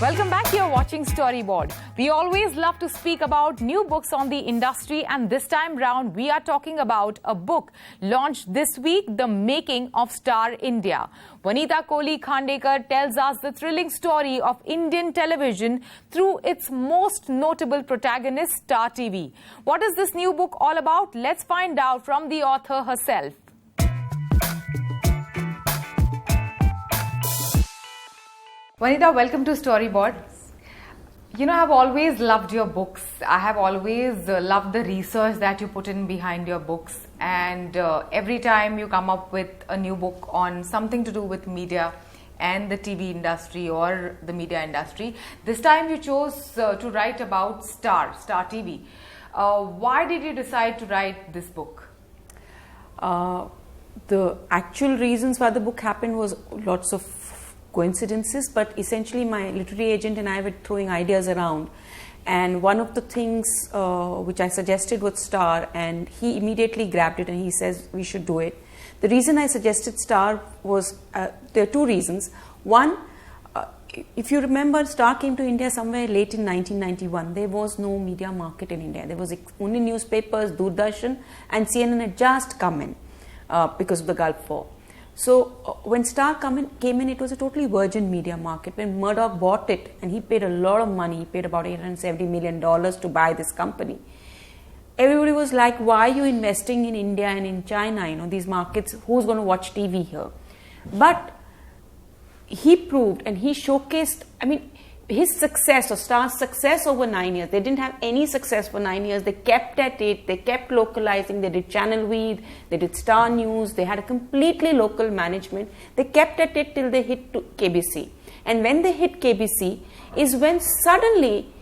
Welcome back. You're watching Storyboard. We always love to speak about new books on the industry, and this time round we are talking about a book launched this week, The Making of Star India. Vanita Kohli-Khandekar tells us the thrilling story of Indian television through its most notable protagonist, Star TV. What is this new book all about? Let's find out from the author herself. Vanita, welcome to Storyboard. You know, I've always loved your books. I have always loved the research that you put in behind your books. And every time you come up with a new book on something to do with media and the TV industry or the media industry, this time you chose to write about Star TV. Why did you decide to write this book? The actual reasons why the book happened was lots of coincidences, but essentially my literary agent and I were throwing ideas around, and one of the things which I suggested was Star, and he immediately grabbed it and he says we should do it. The reason I suggested Star was, there are two reasons. One, if you remember, Star came to India somewhere late in 1991. There was no media market in India. There was only newspapers, Doordarshan, and CNN had just come in because of the Gulf War. So when Star came in, it was a totally virgin media market. When Murdoch bought it, and he paid a lot of money, he paid about $870 million to buy this company. Everybody was like, why are you investing in India and in China, you know, these markets, who's going to watch TV here? But he proved and he showcased, I mean, his success or Star's success over 9 years. They didn't have any success for 9 years. They kept at it. They kept localizing. They did Channel V. They did Star News. They had a completely local management. They kept at it till they hit KBC. And when they hit KBC is when suddenly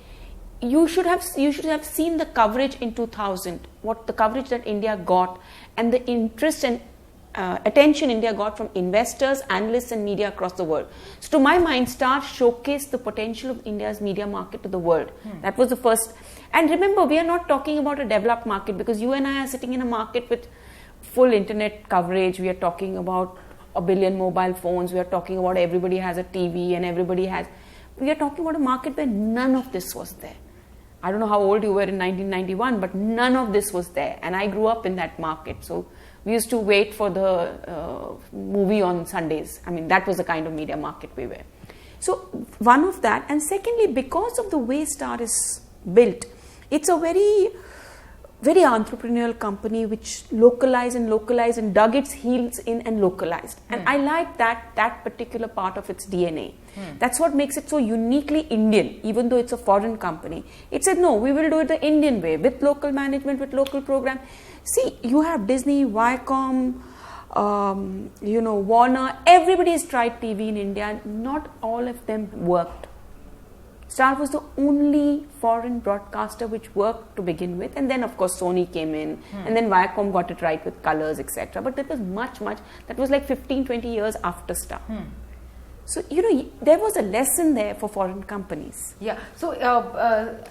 you should have seen the coverage in 2000. What the coverage that India got and the interest and attention India got from investors, analysts and media across the world. So to my mind, Star showcased the potential of India's media market to the world. That was the first. And remember, we are not talking about a developed market, because you and I are sitting in a market with full internet coverage. We are talking about 1 billion mobile phones. We are talking about everybody has a TV and everybody has... We are talking about a market where none of this was there. I don't know how old you were in 1991, but none of this was there. And I grew up in that market. So we used to wait for the movie on Sundays. I mean, that was the kind of media market we were. So one of that, and secondly, because of the way Star is built, it's a very, very entrepreneurial company which localized and dug its heels in and localized. And I like that particular part of its DNA. That's what makes it so uniquely Indian, even though it's a foreign company. It said, no, we will do it the Indian way, with local management, with local program. See, you have Disney, Viacom, Warner. Everybody has tried TV in India. Not all of them worked. Star was the only foreign broadcaster which worked to begin with, and then of course Sony came in, and then Viacom got it right with colors, etc. But that was much, that was like 15-20 years after Star. So, there was a lesson there for foreign companies. Yeah. So,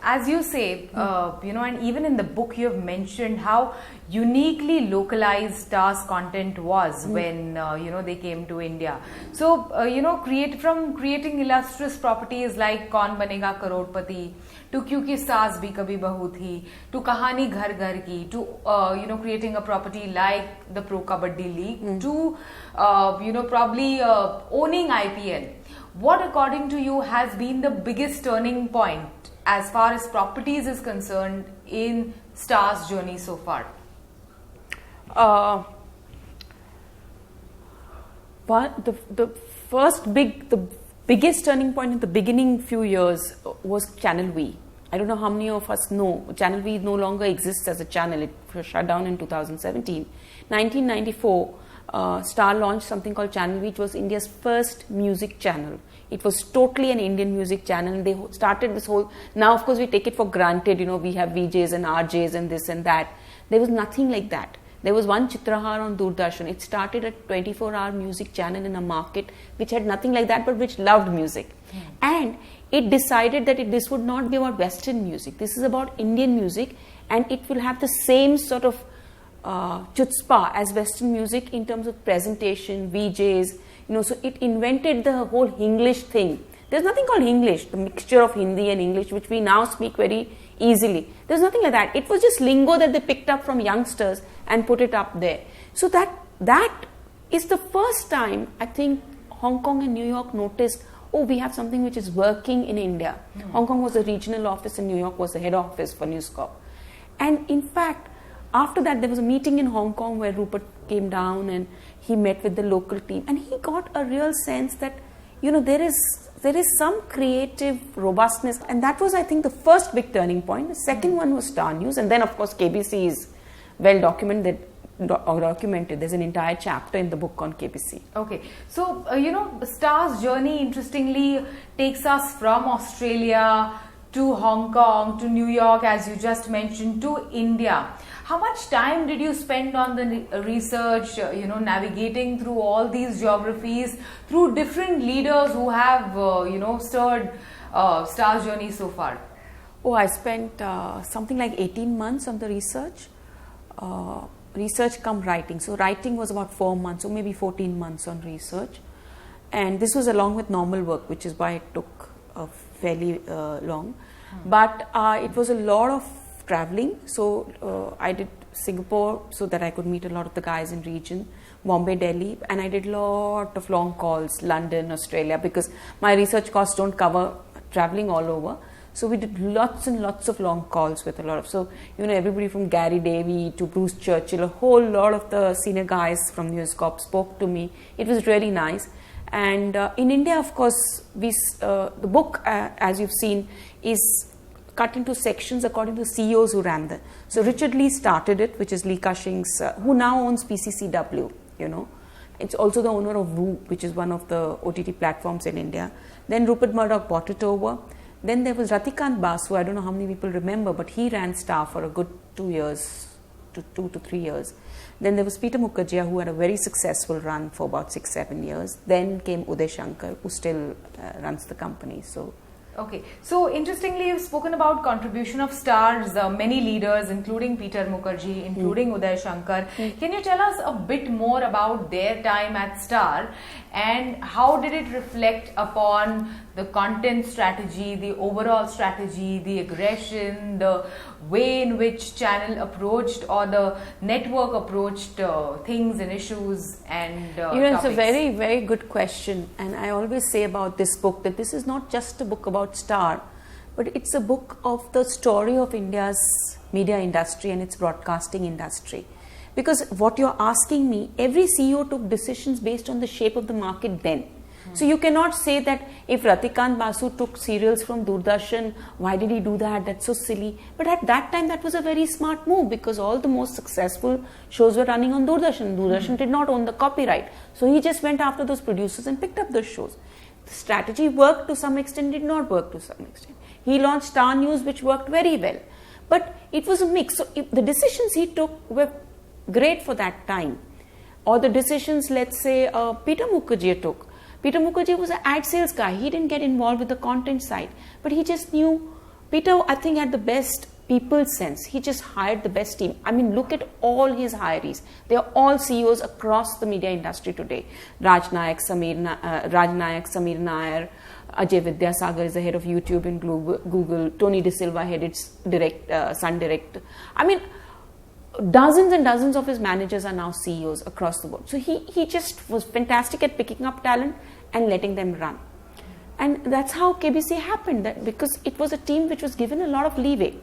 as you say, and even in the book you have mentioned how uniquely localized Star's content was when, they came to India. So, from creating illustrious properties like Kaun Banega Crorepati, to Kyunki Saas Bhi Kabhi Bahu Thi, to Kahani Ghar Ghar Ki, to, creating a property like the Pro Kabaddi League, to, probably owning IPL. What, according to you, has been the biggest turning point as far as properties is concerned in Star's journey so far? The biggest turning point in the beginning few years was Channel V. I don't know how many of us know. Channel V no longer exists as a channel. It was shut down in 2017. 1994, Star launched something called Channel V, which was India's first music channel. It was totally an Indian music channel, and they started this whole... Now, of course, we take it for granted, we have VJs and RJs and this and that. There was nothing like that. There was one Chitrahar on Doordarshan. It started a 24-hour music channel in a market which had nothing like that, but which loved music. And it decided that this would not be about Western music. This is about Indian music, and it will have the same sort of chutzpah as Western music in terms of presentation, VJs. So it invented the whole English thing There's nothing called English, the mixture of Hindi and English, which we now speak very easily. There's nothing like that. It was just lingo that they picked up from youngsters and put it up there. So that is the first time I think Hong Kong and New York noticed, oh, we have something which is working in India. Hong Kong was the regional office and New York was the head office for News Corp. And in fact, after that, there was a meeting in Hong Kong where Rupert came down and he met with the local team, and he got a real sense that, you know, there is some creative robustness, and that was, I think, the first big turning point. The second one was Star News, and then of course KBC is well documented. There's an entire chapter in the book on KBC. Okay, so Star's journey interestingly takes us from Australia to Hong Kong to New York, as you just mentioned, to India. How much time did you spend on the research, navigating through all these geographies, through different leaders who have, stirred Star's journey so far? Oh, I spent something like 18 months on the research. Research come writing. So writing was about 4 months, or maybe 14 months on research. And this was along with normal work, which is why it took fairly long. But it was a lot of traveling. So I did Singapore so that I could meet a lot of the guys in region, Bombay, Delhi, and I did a lot of long calls, London, Australia, because my research costs don't cover traveling all over. So we did lots and lots of long calls with a lot of, so everybody from Gary Davey to Bruce Churchill, a whole lot of the senior guys from News Corp spoke to me. It was really nice. And in India, of course, the book, as you've seen, is cut into sections according to CEOs who ran them. So Richard Lee started it, which is Lee Cushing's, who now owns PCCW, It's also the owner of Woo, which is one of the OTT platforms in India. Then Rupert Murdoch bought it over. Then there was Ratikant Basu, I don't know how many people remember, but he ran Star for a good 2 to 3 years. Then there was Peter Mukherjee, who had a very successful run for about 6-7 years. Then came Uday Shankar, who still runs the company. So. Okay, so interestingly, you've spoken about contribution of Star's many leaders, including Peter Mukherjee, including Uday Shankar. Can you tell us a bit more about their time at Star and how did it reflect upon the content strategy, the overall strategy, the aggression, the way in which channel approached or the network approached things and issues and it's a very, very good question. And I always say about this book that this is not just a book about Star, but it's a book of the story of India's media industry and its broadcasting industry. Because what you're asking me, every CEO took decisions based on the shape of the market then. So you cannot say that if Ratikant Basu took serials from Doordarshan, why did he do that? That's so silly. But at that time, that was a very smart move because all the most successful shows were running on Doordarshan. Doordarshan did not own the copyright. So he just went after those producers and picked up those shows. The strategy worked to some extent, did not work to some extent. He launched Star News, which worked very well. But it was a mix. So if the decisions he took were great for that time. Or the decisions, let's say, Peter Mukherjee took. Peter Mukherjee was an ad sales guy. He didn't get involved with the content side. But he just knew, Peter, I think, had the best people sense. He just hired the best team. I mean, look at all his hirees. They are all CEOs across the media industry today. Raj Nayak, Samir Nair, Ajay Vidyasagar is the head of YouTube in Google. Tony De Silva headed Sun Direct. I mean, dozens and dozens of his managers are now CEOs across the board. So he just was fantastic at picking up talent and letting them run. And that's how KBC happened, that because it was a team which was given a lot of leeway.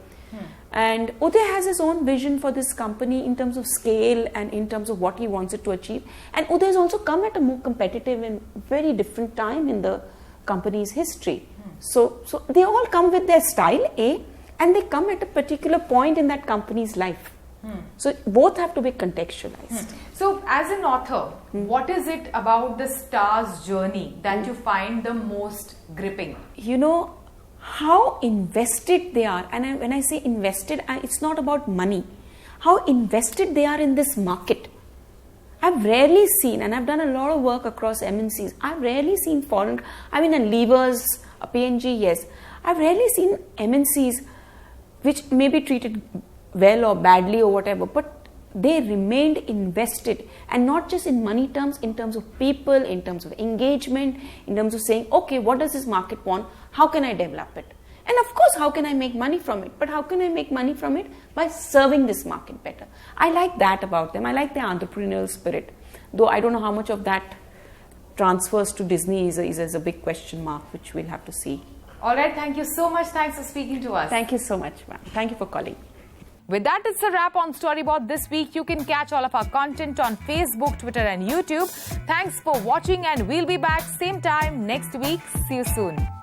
And Uday has his own vision for this company in terms of scale and in terms of what he wants it to achieve. And Uday has also come at a more competitive and very different time in the company's history. So they all come with their style, and they come at a particular point in that company's life. So both have to be contextualized. So as an author, what is it about the Star's journey that you find the most gripping? How invested they are, and when I say invested, it's not about money. How invested they are in this market. I've rarely seen, and I've done a lot of work across MNCs, I've rarely seen foreign, a Levers, a P&G, yes. I've rarely seen MNCs which may be treated well or badly or whatever, but they remained invested, and not just in money terms, in terms of people, in terms of engagement, in terms of saying, okay, what does this market want? How can I develop it? And of course, how can I make money from it? But how can I make money from it? By serving this market better. I like that about them. I like their entrepreneurial spirit. Though I don't know how much of that transfers to Disney is a big question mark, which we'll have to see. All right, thank you so much. Thanks for speaking to us. Thank you so much, ma'am. Thank you for calling. With that, it's a wrap on Storyboard this week. You can catch all of our content on Facebook, Twitter and YouTube. Thanks for watching, and we'll be back same time next week. See you soon.